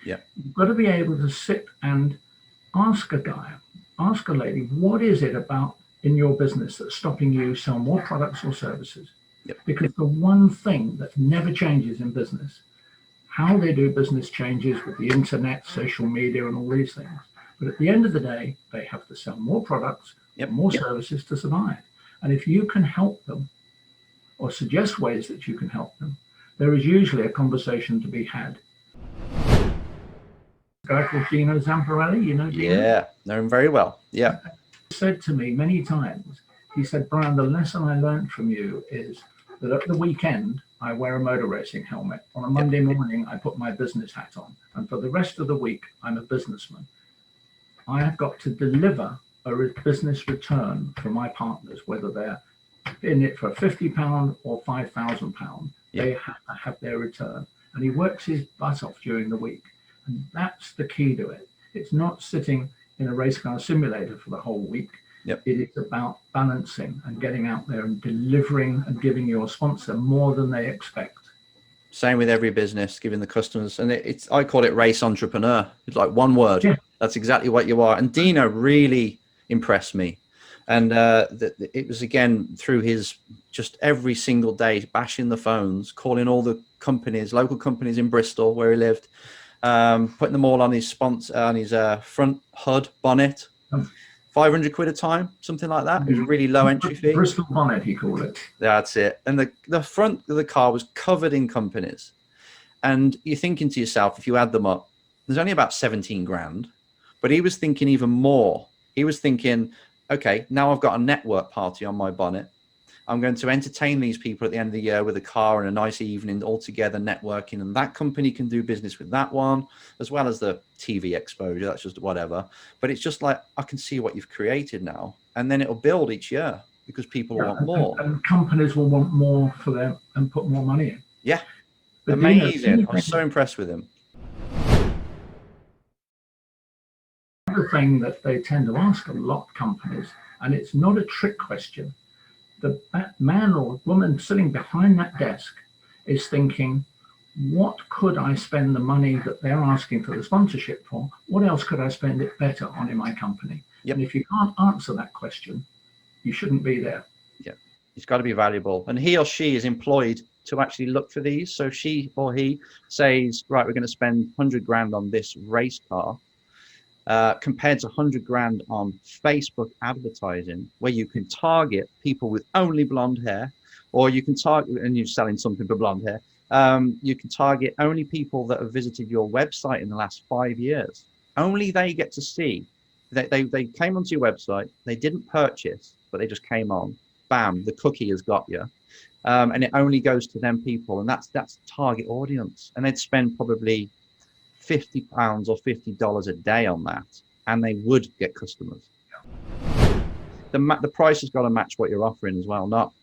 Yeah. You've got to be able to sit and ask a guy, ask a lady, what is it about in your business that's stopping you sell more products or services? Yep. Because the one thing that never changes in business, how they do business changes with the internet, social media, and all these things. But at the end of the day, they have to sell more products, more services to survive. And if you can help them or suggest ways that you can help them, there is usually a conversation to be had. A guy called Dino Zamparelli, you know Dino? Yeah, know him very well. Yeah. He said to me many times, he said, Brian, the lesson I learned from you is that at the weekend, I wear a motor racing helmet. On a Monday morning, I put my business hat on. And for the rest of the week, I'm a businessman. I have got to deliver a business return for my partners, whether they're in it for £50 or £5,000. They have to have their return. And he works his butt off during the week. And that's the key to it. It's not sitting in a race car simulator for the whole week. It is about balancing and getting out there and delivering and giving your sponsor more than they expect. Same with every business, giving the customers, and it's I call it race entrepreneur. It's like one word. Yeah. That's exactly what you are. And Dino really impressed me. And it was, again, through his just every single day bashing the phones, calling all the companies, local companies in Bristol where he lived, putting them all on his sponsor, on his front HUD bonnet. 500 quid a time, something like that. It was a really low entry fee. Bristol bonnet, he called it. That's it. And the front of the car was covered in companies. And you're thinking to yourself, if you add them up, there's only about 17 grand. But he was thinking even more. He was thinking, okay, now I've got a network party on my bonnet. I'm going to entertain these people at the end of the year with a car and a nice evening all together networking. And that company can do business with that one, as well as the TV exposure. That's just whatever. But it's just like, I can see what you've created now. And then it'll build each year because people want more. And companies will want more for them and put more money in. Yeah. But amazing. I was so impressed with him. The thing that they tend to ask a lot of companies, and it's not a trick question. The man or woman sitting behind that desk is thinking, what could I spend the money that they're asking for the sponsorship for? What else could I spend it better on in my company? And if you can't answer that question, you shouldn't be there. Yeah, it's got to be valuable. And he or she is employed to actually look for these. So she or he says, right, we're going to spend 100 grand on this race car. Compared to 100 grand on Facebook advertising, where you can target people with only blonde hair, or you can target, and you're selling something for blonde hair, you can target only people that have visited your website in the last 5 years. Only they get to see. They came onto your website, they didn't purchase, but they just came on. Bam, the cookie has got you. And it only goes to them people, and that's target audience. And they'd spend probably £50 or $50 a day on that, and they would get customers. The price has got to match what you're offering as well. Not,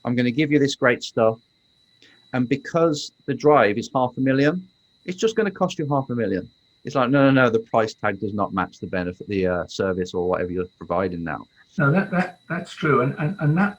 I'm going to give you this great stuff, and because the drive is $500,000, it's just going to cost you $500,000. It's like, no, the price tag does not match the benefit, the service or whatever you're providing now. No, that's true, and that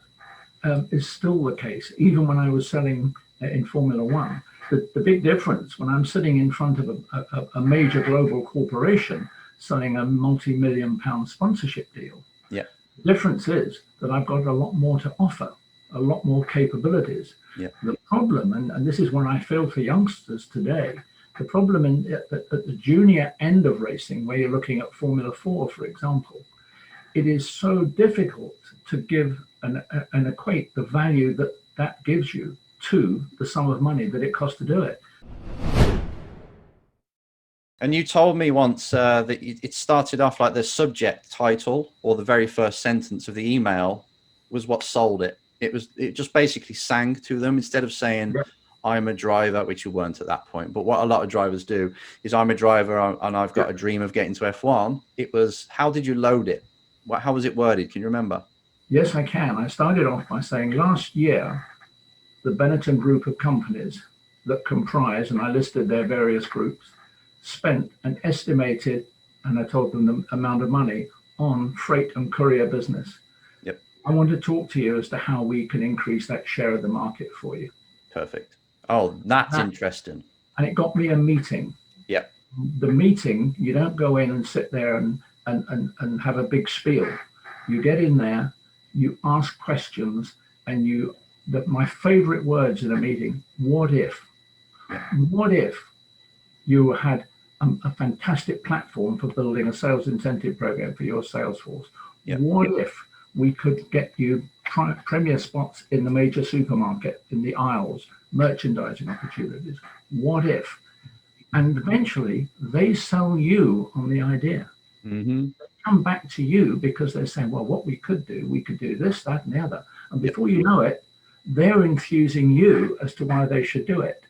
is still the case. Even when I was selling in Formula One. The big difference when I'm sitting in front of a major global corporation selling a multi-million-pound sponsorship deal, the difference is that I've got a lot more to offer, a lot more capabilities. The problem, and this is when I feel for youngsters today, the problem at the junior end of racing, where you're looking at Formula 4, for example, it is so difficult to give and equate the value that gives you to the sum of money that it costs to do it. And you told me once that it started off like the subject title or the very first sentence of the email was what sold it. It just basically sang to them instead of saying, I'm a driver, which you weren't at that point. But what a lot of drivers do is, I'm a driver and I've got a dream of getting to F1. It was, how did you load it? How was it worded? Can you remember? Yes, I can. I started off by saying last year, the Benetton group of companies that comprise, and I listed their various groups, spent an estimated, and I told them the amount of money on freight and courier business. I want to talk to you as to how we can increase that share of the market for you. Perfect. Oh, that's interesting. And it got me a meeting the meeting, you don't go in and sit there and have a big spiel. You get in there, you ask questions, and my favorite words in a meeting, what if? What if you had a fantastic platform for building a sales incentive program for your sales force? What if we could get you premier spots in the major supermarket, in the aisles, merchandising opportunities? What if? And eventually they sell you on the idea. Mm-hmm. They come back to you because they're saying, well, what we could do this, that, and the other. And before you know it, they're infusing you as to why they should do it.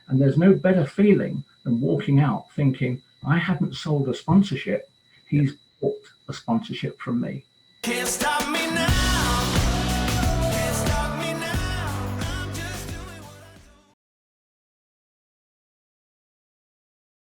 And there's no better feeling than walking out thinking, I haven't sold a sponsorship. He's bought a sponsorship from me. Can't stop me.